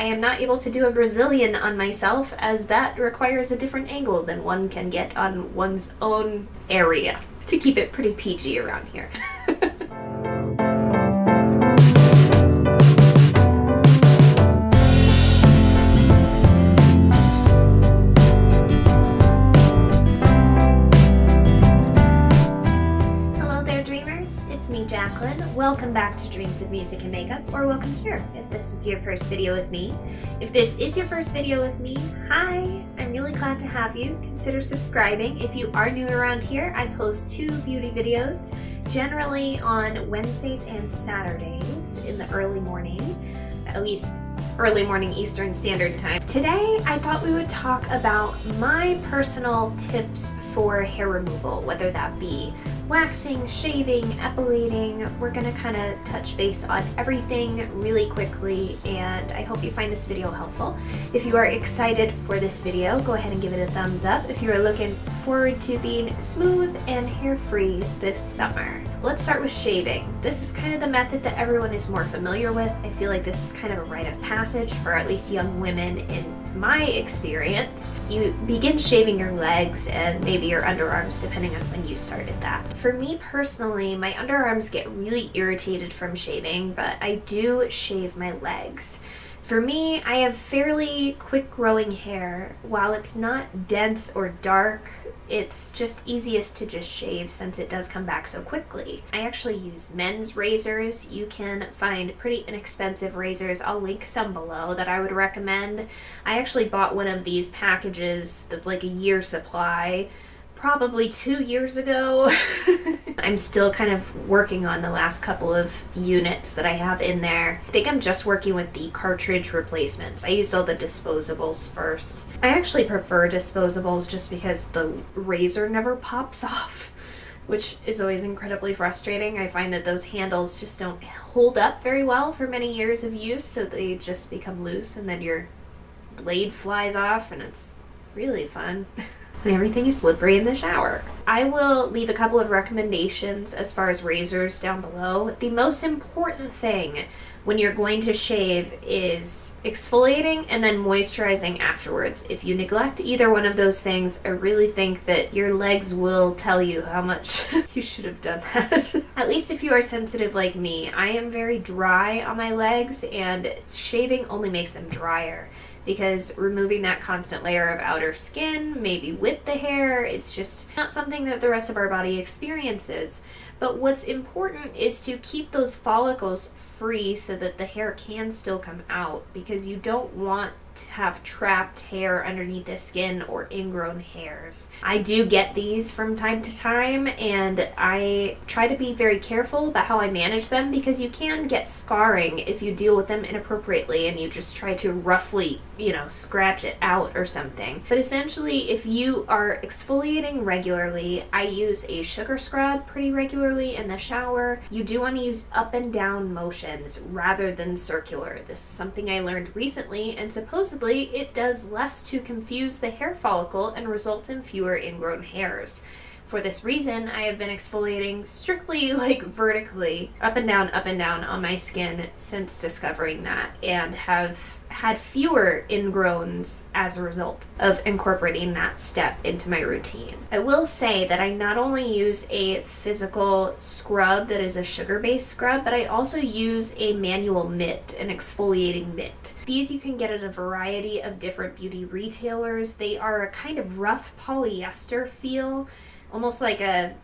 I am not able to do a Brazilian on myself, as that requires a different angle than one can get on one's own area, to keep it pretty PG around here. Jacqueline. Welcome back to Dreams of Music and Makeup, or welcome here if this is your first video with me. If this is your first video with me, hi! I'm really glad to have you. Consider subscribing. If you are new around here, I post 2 beauty videos, generally on Wednesdays and Saturdays in the early morning, at least early morning Eastern Standard Time. Today, I thought we would talk about my personal tips for hair removal, whether that be waxing, shaving, epilating. We're gonna kind of touch base on everything really quickly, and I hope you find this video helpful. If you are excited for this video, go ahead and give it a thumbs up if you are looking forward to being smooth and hair-free this summer. Let's start with shaving. This is kind of the method that everyone is more familiar with. I feel like this is kind of a rite of passage for at least young women in my experience. You begin shaving your legs and maybe your underarms depending on when you started that. For me personally, my underarms get really irritated from shaving, but I do shave my legs. For me, I have fairly quick growing hair. While it's not dense or dark, it's just easiest to just shave since it does come back so quickly. I actually use men's razors. You can find pretty inexpensive razors. I'll link some below that I would recommend. I actually bought one of these packages that's like a year supply probably 2 years ago. I'm still kind of working on the last couple of units that I have in there. I think I'm just working with the cartridge replacements. I used all the disposables first. I actually prefer disposables just because the razor never pops off, which is always incredibly frustrating. I find that those handles just don't hold up very well for many years of use, so they just become loose and then your blade flies off, and it's really fun. And everything is slippery in the shower. I will leave a couple of recommendations as far as razors down below. The most important thing when you're going to shave is exfoliating and then moisturizing afterwards. If you neglect either one of those things, I really think that your legs will tell you how much you should have done that. At least if you are sensitive like me, I am very dry on my legs, and shaving only makes them drier, because removing that constant layer of outer skin, maybe with the hair, is just not something that the rest of our body experiences. But what's important is to keep those follicles free so that the hair can still come out, because you don't want to have trapped hair underneath the skin or ingrown hairs. I do get these from time to time, and I try to be very careful about how I manage them, because you can get scarring if you deal with them inappropriately and you just try to roughly, scratch it out or something. But essentially, if you are exfoliating regularly, I use a sugar scrub pretty regularly in the shower. You do want to use up and down motions rather than circular. This is something I learned recently, and supposedly it does less to confuse the hair follicle and results in fewer ingrown hairs. For this reason, I have been exfoliating strictly vertically, up and down on my skin since discovering that, and have had fewer ingrowns as a result of incorporating that step into my routine. I will say that I not only use a physical scrub that is a sugar-based scrub, but I also use a manual mitt, an exfoliating mitt. These you can get at a variety of different beauty retailers. They are a kind of rough polyester feel, almost like a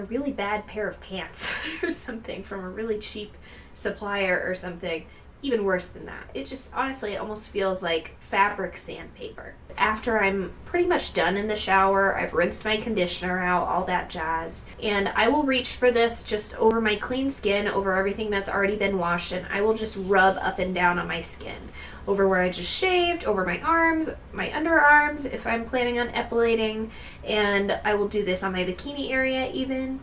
really bad pair of pants or something from a really cheap supplier or something. Even worse than that. It just, honestly, it almost feels like fabric sandpaper. After I'm pretty much done in the shower, I've rinsed my conditioner out, all that jazz, and I will reach for this just over my clean skin, over everything that's already been washed, and I will just rub up and down on my skin. Over where I just shaved, over my arms, my underarms, if I'm planning on epilating, and I will do this on my bikini area even,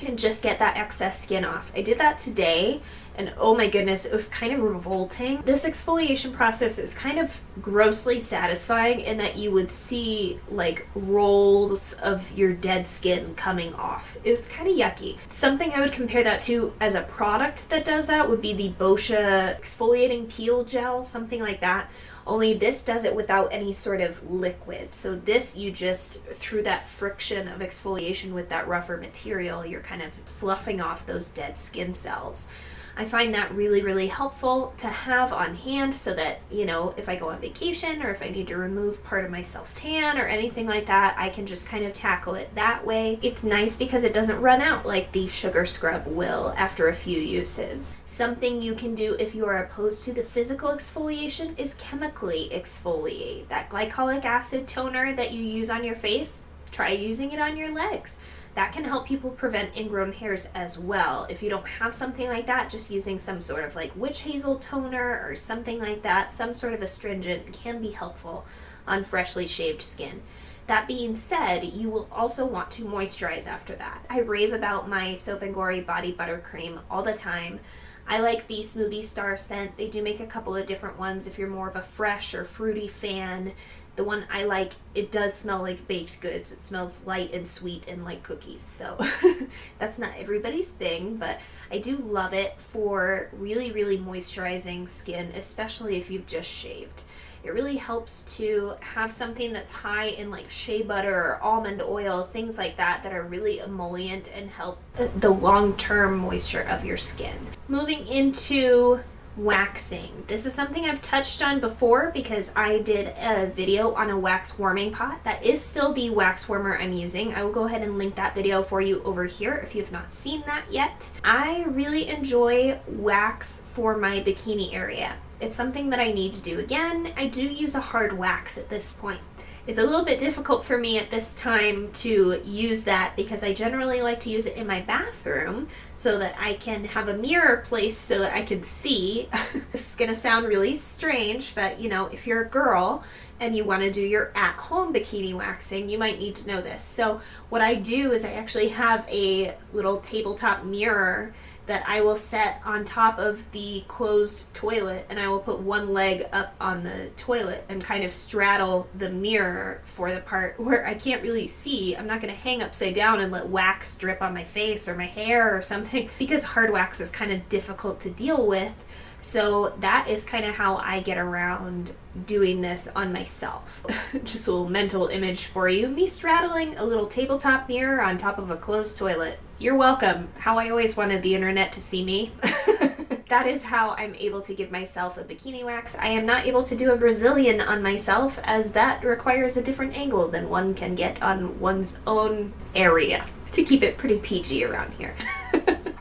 and just get that excess skin off. I did that today, and oh my goodness, it was kind of revolting. This exfoliation process is kind of grossly satisfying in that you would see like rolls of your dead skin coming off. It was kind of yucky. Something I would compare that to as a product that does that would be the Boscia exfoliating peel gel, something like that. Only this does it without any sort of liquid. So this, you just, through that friction of exfoliation with that rougher material, you're kind of sloughing off those dead skin cells. I find that really, really helpful to have on hand so that, you know, if I go on vacation or if I need to remove part of my self-tan or anything like that, I can just kind of tackle it that way. It's nice because it doesn't run out like the sugar scrub will after a few uses. Something you can do if you are opposed to the physical exfoliation is chemically exfoliate. That glycolic acid toner that you use on your face, try using it on your legs. That can help people prevent ingrown hairs as well. If you don't have something like that, just using some sort of like witch hazel toner or something like that, some sort of astringent, can be helpful on freshly shaved skin. That being said, you will also want to moisturize after that. I rave about my Soap & Glory body butter cream all the time. I like the Smoothie Star scent. They do make a couple of different ones if you're more of a fresh or fruity fan. The one I like, it does smell like baked goods. It smells light and sweet and like cookies. So that's not everybody's thing, but I do love it for really, really moisturizing skin, especially if you've just shaved. It really helps to have something that's high in like shea butter or almond oil, things like that, that are really emollient and help the long-term moisture of your skin. Moving into waxing. This is something I've touched on before because I did a video on a wax warming pot. That is still the wax warmer I'm using. I will go ahead and link that video for you over here if you've not seen that yet. I really enjoy wax for my bikini area. It's something that I need to do again. I do use a hard wax at this point. It's a little bit difficult for me at this time to use that because I generally like to use it in my bathroom so that I can have a mirror placed so that I can see. This is gonna sound really strange, but you know, if you're a girl and you want to do your at-home bikini waxing, you might need to know this. So what I do is I actually have a little tabletop mirror that I will set on top of the closed toilet, and I will put one leg up on the toilet and kind of straddle the mirror for the part where I can't really see. I'm not going to hang upside down and let wax drip on my face or my hair or something because hard wax is kind of difficult to deal with. So that is kind of how I get around doing this on myself. Just a little mental image for you. Me straddling a little tabletop mirror on top of a closed toilet. You're welcome. How I always wanted the internet to see me. That is how I'm able to give myself a bikini wax. I am not able to do a Brazilian on myself as that requires a different angle than one can get on one's own area to keep it pretty PG around here.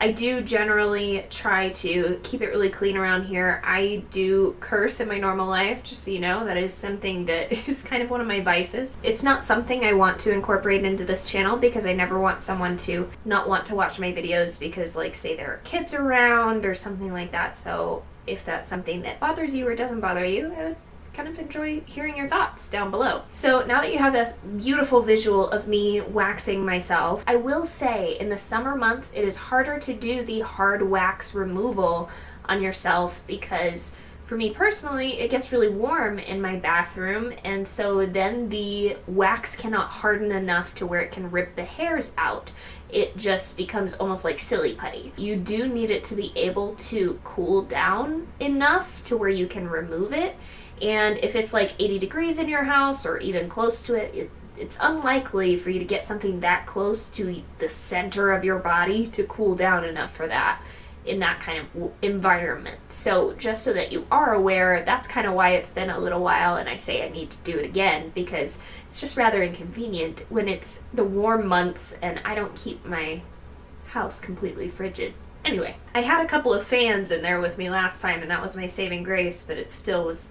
I do generally try to keep it really clean around here. I do curse in my normal life, just so you know. That is something that is kind of one of my vices. It's not something I want to incorporate into this channel because I never want someone to not want to watch my videos because, like, say there are kids around or something like that. So if that's something that bothers you or doesn't bother you, I would kind of enjoy hearing your thoughts down below. So now that you have this beautiful visual of me waxing myself, I will say in the summer months it is harder to do the hard wax removal on yourself because for me personally it gets really warm in my bathroom, and so then the wax cannot harden enough to where it can rip the hairs out. It just becomes almost like silly putty. You do need it to be able to cool down enough to where you can remove it. And if it's like 80 degrees in your house or even close to it, it's unlikely for you to get something that close to the center of your body to cool down enough for that in that kind of environment. So just so that you are aware, that's kind of why it's been a little while and I say I need to do it again because it's just rather inconvenient when it's the warm months and I don't keep my house completely frigid. Anyway, I had a couple of fans in there with me last time and that was my saving grace, but it still was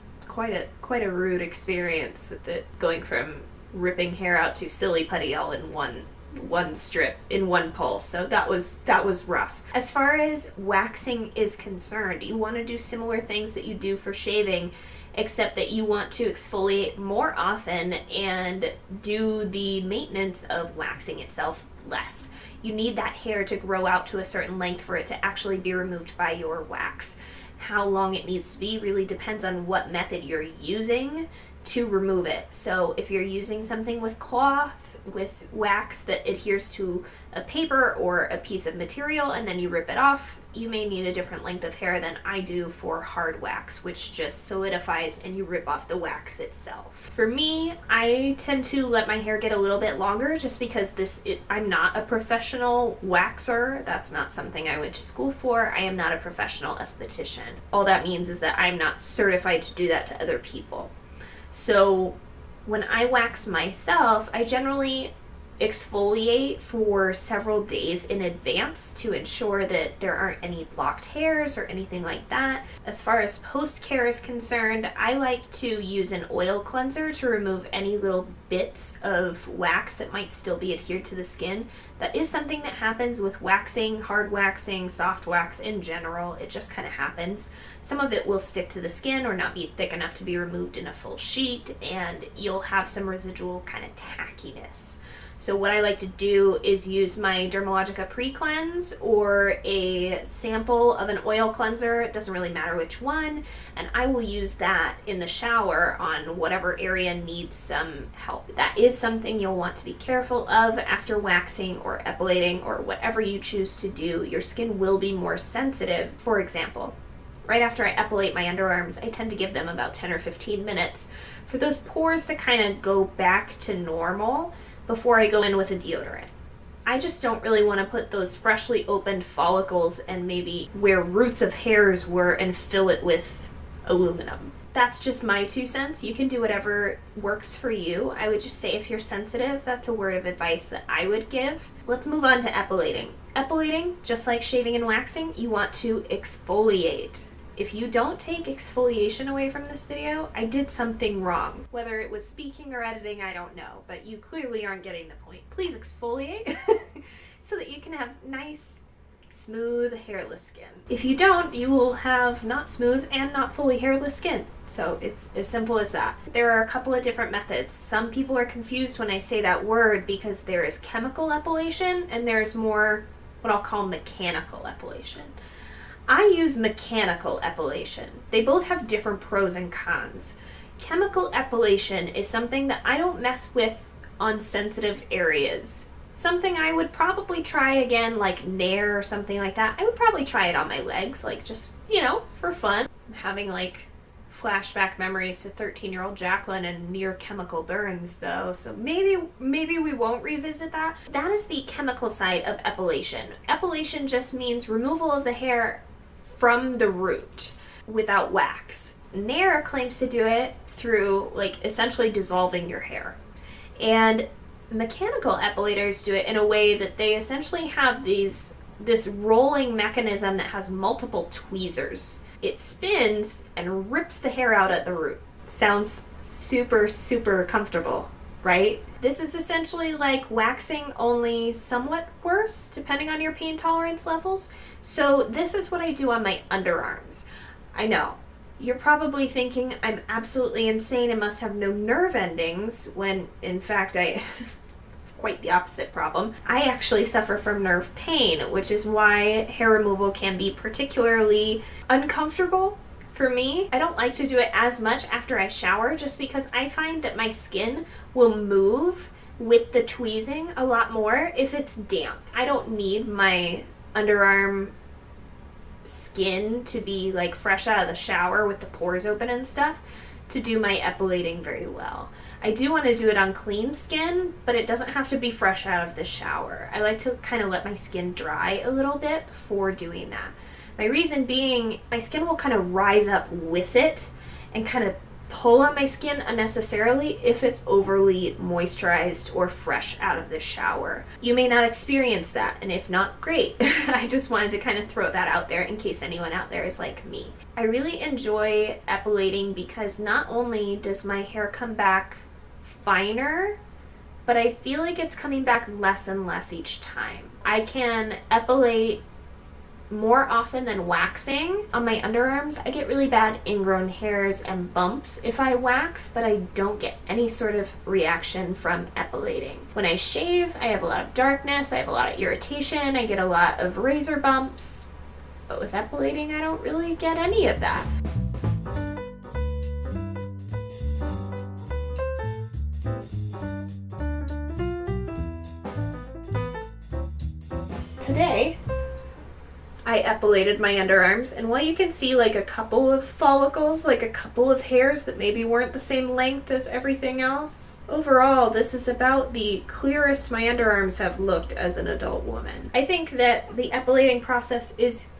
quite a rude experience with it going from ripping hair out to silly putty all in one strip in one pulse. So that was rough. As far as waxing is concerned, you want to do similar things that you do for shaving, except that you want to exfoliate more often and do the maintenance of waxing itself less. You need that hair to grow out to a certain length for it to actually be removed by your wax. How long it needs to be really depends on what method you're using to remove it. So if you're using something with cloth, with wax that adheres to a paper or a piece of material and then you rip it off, you may need a different length of hair than I do for hard wax, which just solidifies and you rip off the wax itself. For me, I tend to let my hair get a little bit longer just because I'm not a professional waxer. That's not something I went to school for. I am not a professional esthetician. All that means is that I'm not certified to do that to other people. So when I wax myself, I generally exfoliate for several days in advance to ensure that there aren't any blocked hairs or anything like that. As far as post-care is concerned, I like to use an oil cleanser to remove any little bits of wax that might still be adhered to the skin. That is something that happens with waxing, hard waxing, soft wax in general. It just kind of happens. Some of it will stick to the skin or not be thick enough to be removed in a full sheet, and you'll have some residual kind of tackiness. So what I like to do is use my Dermalogica pre-cleanse or a sample of an oil cleanser. It doesn't really matter which one. And I will use that in the shower on whatever area needs some help. That is something you'll want to be careful of after waxing or epilating or whatever you choose to do. Your skin will be more sensitive. For example, right after I epilate my underarms, I tend to give them about 10 or 15 minutes for those pores to kind of go back to normal before I go in with a deodorant. I just don't really want to put those freshly opened follicles and maybe where roots of hairs were and fill it with aluminum. That's just my 2 cents. You can do whatever works for you. I would just say if you're sensitive, that's a word of advice that I would give. Let's move on to epilating. Epilating, just like shaving and waxing, you want to exfoliate. If you don't take exfoliation away from this video, I did something wrong. Whether it was speaking or editing, I don't know, but you clearly aren't getting the point. Please exfoliate so that you can have nice, smooth, hairless skin. If you don't, you will have not smooth and not fully hairless skin. So it's as simple as that. There are a couple of different methods. Some people are confused when I say that word because there is chemical epilation and there's more what I'll call mechanical epilation. I use mechanical epilation. They both have different pros and cons. Chemical epilation is something that I don't mess with on sensitive areas. Something I would probably try again, like Nair or something like that. I would probably try it on my legs, like just, for fun. I'm having like flashback memories to 13-year-old Jacqueline and near chemical burns though, so maybe we won't revisit that. That is the chemical side of epilation. Epilation just means removal of the hair from the root without wax. Nair claims to do it through essentially dissolving your hair. And mechanical epilators do it in a way that they essentially have this rolling mechanism that has multiple tweezers. It spins and rips the hair out at the root. Sounds super, super comfortable, right? This is essentially like waxing, only somewhat worse, depending on your pain tolerance levels. So this is what I do on my underarms. I know, you're probably thinking I'm absolutely insane and must have no nerve endings, when in fact I have quite the opposite problem. I actually suffer from nerve pain, which is why hair removal can be particularly uncomfortable. For me, I don't like to do it as much after I shower just because I find that my skin will move with the tweezing a lot more if it's damp. I don't need my underarm skin to be fresh out of the shower with the pores open and stuff to do my epilating very well. I do want to do it on clean skin, but it doesn't have to be fresh out of the shower. I like to kind of let my skin dry a little bit before doing that. My reason being, my skin will kind of rise up with it and kind of pull on my skin unnecessarily if it's overly moisturized or fresh out of the shower. You may not experience that, and if not, great. I just wanted to kind of throw that out there in case anyone out there is like me. I really enjoy epilating because not only does my hair come back finer, but I feel like it's coming back less and less each time. I can epilate more often than waxing. On my underarms, I get really bad ingrown hairs and bumps if I wax, but I don't get any sort of reaction from epilating. When I shave, I have a lot of darkness, I have a lot of irritation, I get a lot of razor bumps, but with epilating, I don't really get any of that. Today, I epilated my underarms, and while you can see like a couple of follicles, like a couple of hairs that maybe weren't the same length as everything else, overall this is about the clearest my underarms have looked as an adult woman. I think that the epilating process is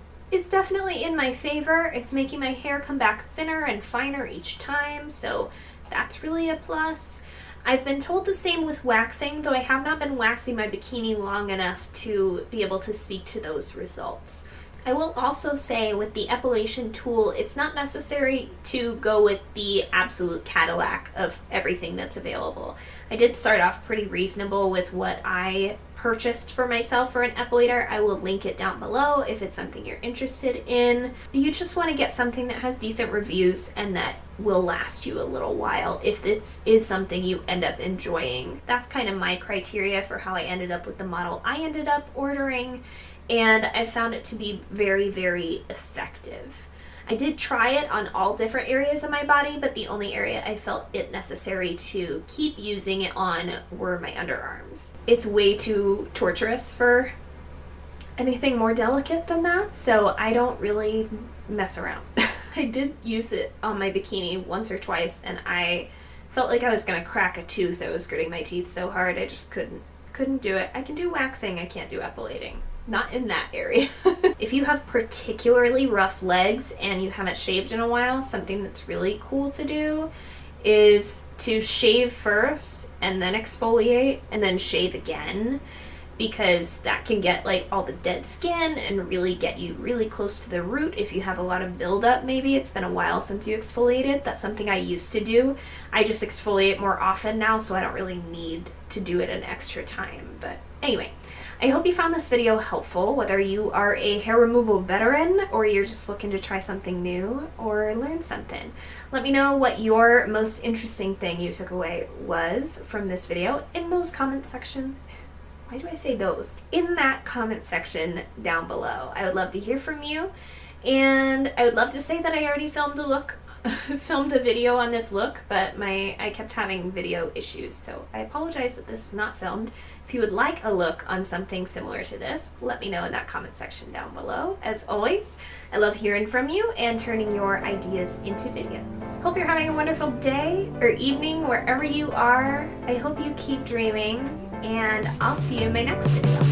definitely in my favor. It's making my hair come back thinner and finer each time, so that's really a plus. I've been told the same with waxing, though I have not been waxing my bikini long enough to be able to speak to those results. I will also say with the epilation tool, it's not necessary to go with the absolute Cadillac of everything that's available. I did start off pretty reasonable with what I purchased for myself for an epilator. I will link it down below if it's something you're interested in. You just want to get something that has decent reviews and that will last you a little while if this is something you end up enjoying. That's kind of my criteria for how I ended up with the model I ended up ordering, and I found it to be very, very effective. I did try it on all different areas of my body, but the only area I felt it necessary to keep using it on were my underarms. It's way too torturous for anything more delicate than that, so I don't really mess around. I did use it on my bikini once or twice, and I felt like I was gonna crack a tooth. I was gritting my teeth so hard I just couldn't do it. I can do waxing, I can't do epilating. Not in that area. If you have particularly rough legs and you haven't shaved in a while, something that's really cool to do is to shave first and then exfoliate and then shave again, because that can get like all the dead skin and really get you really close to the root. If you have a lot of buildup, maybe it's been a while since you exfoliated. That's something I used to do. I just exfoliate more often now, so I don't really need to do it an extra time. But anyway, I hope you found this video helpful, whether you are a hair removal veteran or you're just looking to try something new or learn something. Let me know what your most interesting thing you took away was from this video in those comment section. Why do I say those? In that comment section down below. I would love to hear from you, and I would love to say that I already filmed a video on this look, but I kept having video issues, so I apologize that this is not filmed. If you would like a look on something similar to this, let me know in that comment section down below. As always, I love hearing from you and turning your ideas into videos. Hope you're having a wonderful day or evening wherever you are. I hope you keep dreaming, and I'll see you in my next video.